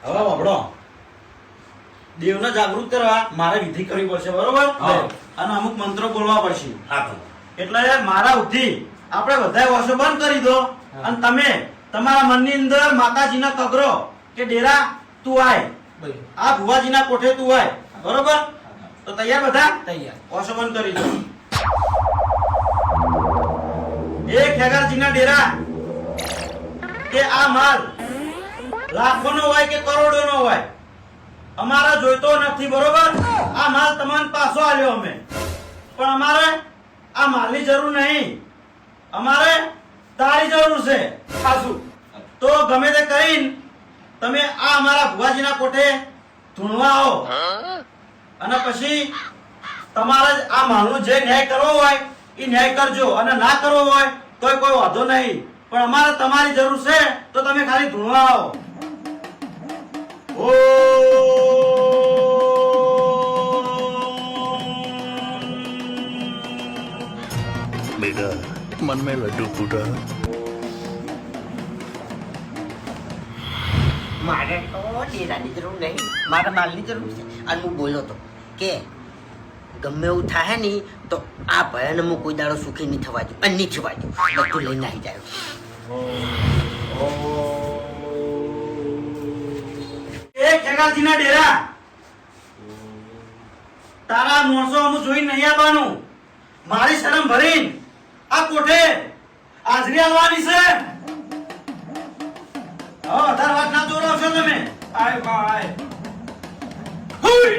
હવે વાપડો દેવને જાગૃત કરવા મારે વિધિ કરવી પડશે, બરોબર? અને અમુક મંત્રો બોલવા પડશે. એટલે મારા ઉઠી આપણે બધા વર્ષો બંધ કરી દો અને તમે તમારા મનની અંદર માતાજીના કગરો કે ડેરા તું આય, આ ભુવાજીના કોઠે તું આય, બરોબર? તો તૈયાર બધા? તૈયાર. વર્ષો બંધ કરી દો. એ ખેગારજીના ડેરા કે આ માલ લાખોનો હોય કે કરોડોનો હોય, અમારે જોઈતો નથી, બરોબર? આ માલ તમને પાછો આલ્યો અમે, પણ અમારે આ માલની જરૂર નહીં, અમારે તારી જરૂર છે. ખાસું તો ગમે તે કરીને તમે આ અમારા ભુવાજીના કોઠે ધૂણવા આવો અને પછી તમારે આ માલનો જે ન્યાય કરવો હોય એ ન્યાય કરજો, અને ના કરવો હોય તોય કોઈ વાંધો નહીં, પણ અમારે તમારી જરૂર છે તો તમે ખાલી ધૂણવા આવો. बेटा मन में लड्डू फूटा. મારે તો ડેરાની જરૂર નહીં, મારે માલની જરૂર છે. અને હું બોલ્યો તો કે ગમે એવું થાય ને તો આ ભયાને હું કોઈ દાડો સુખી નહીં થવા દઉં અને નહીં થવા દઉં, બધું લઈને આવી જાય. એ ખેગારજીના ડેરા તારા મોણસો અમુક જોઈ નહીં આવવાનું, મારી શરમ ભરીને આ કોઠે હાજરી આવવાની છે. વધારે વાત ના જોડો છો તમે. આય બાય. હુઈ!